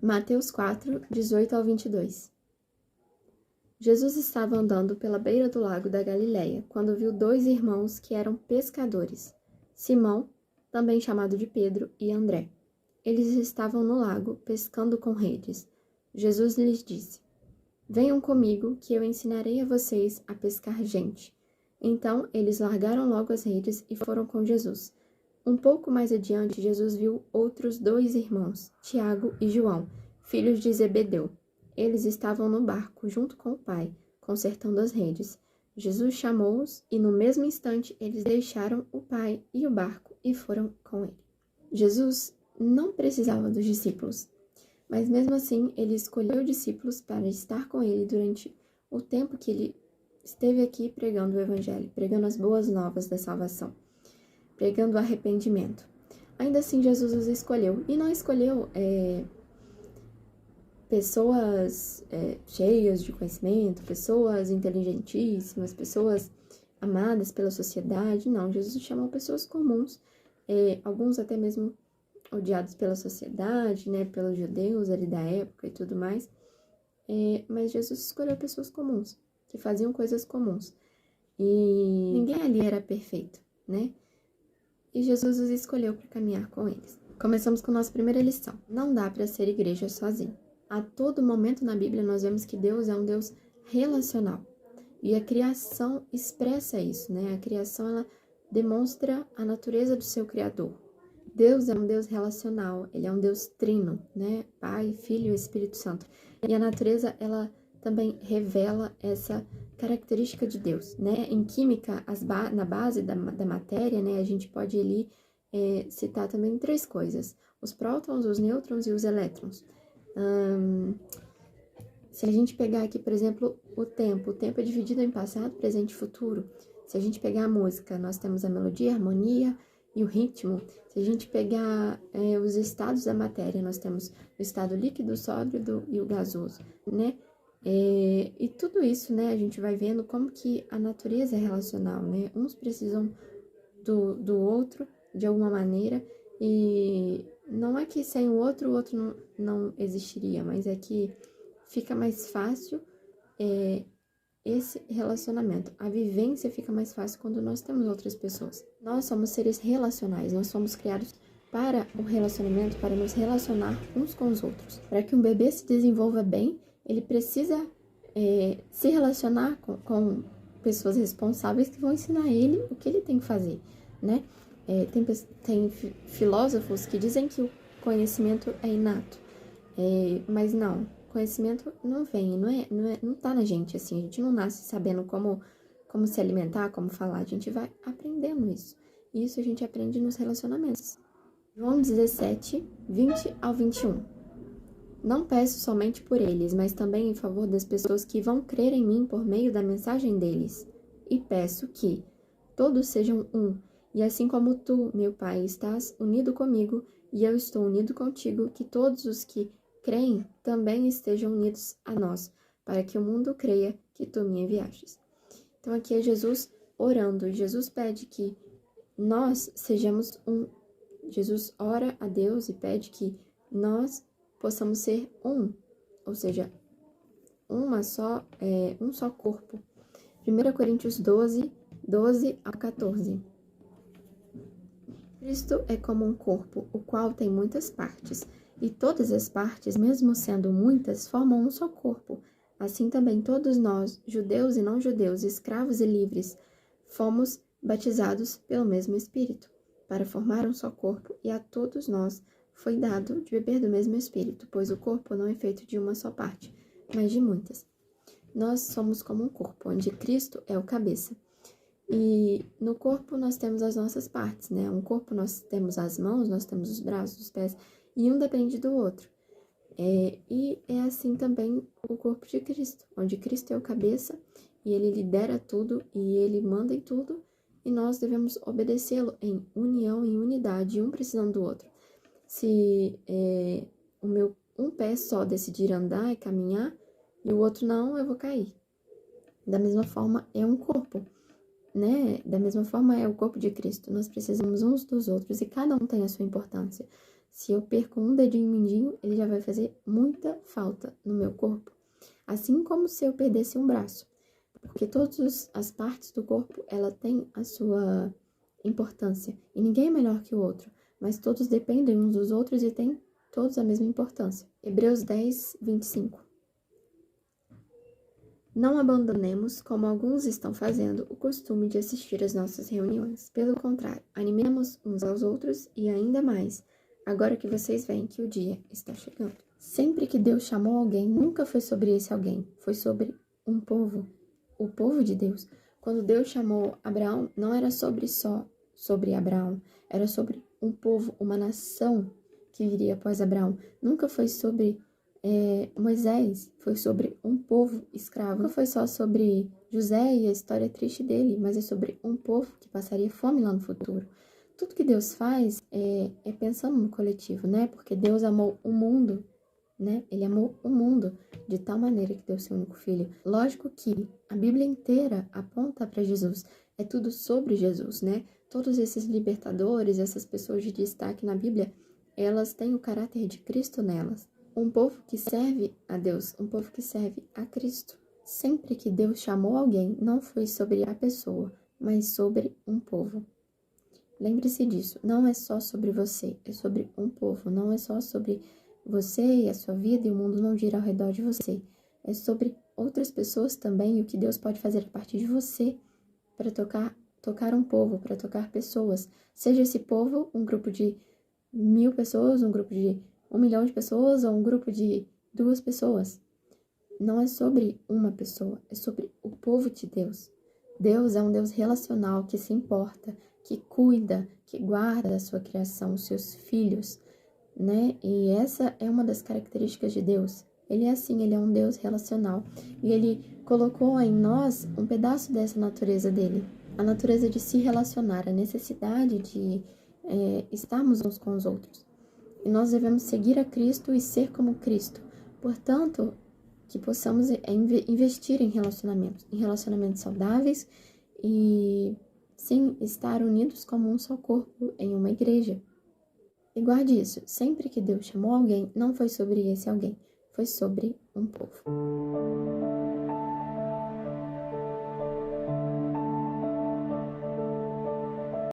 Mateus 4, 18 ao 22. Jesus estava andando pela beira do lago da Galileia, quando viu 2 irmãos que eram pescadores, Simão, também chamado de Pedro, e André. Eles estavam no lago, pescando com redes. Jesus lhes disse: "Venham comigo, que eu ensinarei a vocês a pescar gente." Então, eles largaram logo as redes e foram com Jesus. Um pouco mais adiante, Jesus viu outros 2 irmãos, Tiago e João, filhos de Zebedeu. Eles estavam no barco, junto com o pai, consertando as redes. Jesus chamou-os e, no mesmo instante, eles deixaram o pai e o barco e foram com ele. Jesus não precisava dos discípulos, mas mesmo assim, ele escolheu discípulos para estar com ele durante o tempo que ele esteve aqui pregando o evangelho, pregando as boas novas da salvação, pregando o arrependimento. Ainda assim, Jesus os escolheu, e não escolheu pessoas cheias de conhecimento, pessoas inteligentíssimas, pessoas amadas pela sociedade. Não, Jesus chamou pessoas comuns, alguns até mesmo odiados pela sociedade, né, pelos judeus ali da época e tudo mais. Mas Jesus escolheu pessoas comuns, que faziam coisas comuns. E ninguém ali era perfeito, né? E Jesus os escolheu para caminhar com eles. Começamos com nossa primeira lição. Não dá para ser igreja sozinho. A todo momento na Bíblia nós vemos que Deus é um Deus relacional. E a criação expressa isso, né? A criação, ela demonstra a natureza do seu Criador. Deus é um Deus relacional, ele é um Deus trino, né? Pai, Filho e Espírito Santo. E a natureza, ela também revela essa característica de Deus, né? Em química, na base da matéria, né, a gente pode ali citar também 3 coisas: os prótons, os nêutrons e os elétrons. Se a gente pegar aqui, por exemplo, o tempo é dividido em passado, presente e futuro. Se a gente pegar a música, nós temos a melodia, a harmonia e o ritmo. Se a gente pegar os estados da matéria, nós temos o estado líquido, sólido e o gasoso, né? E tudo isso, né, a gente vai vendo como que a natureza é relacional, né? Uns precisam do outro de alguma maneira, e não é que sem o outro não existiria, mas é que fica mais fácil esse relacionamento. A vivência fica mais fácil quando nós temos outras pessoas. Nós somos seres relacionais, nós somos criados para o relacionamento, para nos relacionar uns com os outros. Para que um bebê se desenvolva bem, ele precisa se relacionar com pessoas responsáveis que vão ensinar ele o que ele tem que fazer, né? Tem filósofos que dizem que o conhecimento é inato, mas não. Conhecimento não vem, não tá na gente, assim, a gente não nasce sabendo como se alimentar, como falar, a gente vai aprendendo isso. E isso a gente aprende nos relacionamentos. João 17, 20 ao 21. Não peço somente por eles, mas também em favor das pessoas que vão crer em mim por meio da mensagem deles. E peço que todos sejam um, e assim como tu, meu Pai, estás unido comigo, e eu estou unido contigo, que todos os que creem também estejam unidos a nós, para que o mundo creia que tu me enviastes. Então aqui é Jesus orando. Jesus pede que nós sejamos um. Jesus ora a Deus e pede que nós possamos ser um, ou seja, um só corpo. 1 Coríntios 12, 12 ao 14. Cristo é como um corpo, o qual tem muitas partes, e todas as partes, mesmo sendo muitas, formam um só corpo. Assim também todos nós, judeus e não judeus, escravos e livres, fomos batizados pelo mesmo Espírito, para formar um só corpo, e a todos nós foi dado de beber do mesmo Espírito, pois o corpo não é feito de uma só parte, mas de muitas. Nós somos como um corpo, onde Cristo é o cabeça. E no corpo nós temos as nossas partes, né? Um corpo nós temos as mãos, nós temos os braços, os pés, e um depende do outro. E é assim também o corpo de Cristo, onde Cristo é o cabeça, e ele lidera tudo, e ele manda em tudo, e nós devemos obedecê-lo em união, em unidade, um precisando do outro. Se o meu um pé só decidir andar e caminhar, e o outro não, eu vou cair. Da mesma forma, é um corpo, né? Da mesma forma, é o corpo de Cristo. Nós precisamos uns dos outros, e cada um tem a sua importância. Se eu perco um dedinho mindinho, ele já vai fazer muita falta no meu corpo. Assim como se eu perdesse um braço. Porque todas as partes do corpo, ela tem a sua importância. E ninguém é melhor que o outro. Mas todos dependem uns dos outros e têm todos a mesma importância. Hebreus 10, 25. Não abandonemos, como alguns estão fazendo, o costume de assistir às nossas reuniões. Pelo contrário, animemos uns aos outros e ainda mais, agora que vocês veem que o dia está chegando. Sempre que Deus chamou alguém, nunca foi sobre esse alguém, foi sobre um povo, o povo de Deus. Quando Deus chamou Abraão, não era só sobre Abraão, era sobre um povo, uma nação que viria após Abraão. Nunca foi sobre Moisés, foi sobre um povo escravo. Não foi só sobre José e a história triste dele, mas é sobre um povo que passaria fome lá no futuro. Tudo que Deus faz é pensando no coletivo, né? Porque Deus amou o mundo, né? Ele amou o mundo de tal maneira que deu seu único filho. Lógico que a Bíblia inteira aponta para Jesus. É tudo sobre Jesus, né? Todos esses libertadores, essas pessoas de destaque na Bíblia, elas têm o caráter de Cristo nelas. Um povo que serve a Deus, um povo que serve a Cristo. Sempre que Deus chamou alguém, não foi sobre a pessoa, mas sobre um povo. Lembre-se disso, não é só sobre você, é sobre um povo, não é só sobre você e a sua vida e o mundo não gira ao redor de você. É sobre outras pessoas também e o que Deus pode fazer a partir de você para tocar um povo, para tocar pessoas. Seja esse povo um grupo de 1000 pessoas, um grupo de 1 milhão de pessoas ou um grupo de 2 pessoas. Não é sobre uma pessoa, é sobre o povo de Deus. Deus é um Deus relacional que se importa, que cuida, que guarda a sua criação, os seus filhos, né? E essa é uma das características de Deus. Ele é assim, ele é um Deus relacional. E ele colocou em nós um pedaço dessa natureza dele. A natureza de se relacionar, a necessidade de estarmos uns com os outros. E nós devemos seguir a Cristo e ser como Cristo. Portanto, que possamos investir em relacionamentos saudáveis e, sim, estar unidos como um só corpo em uma igreja. E guarde isso, sempre que Deus chamou alguém, não foi sobre esse alguém, foi sobre um povo.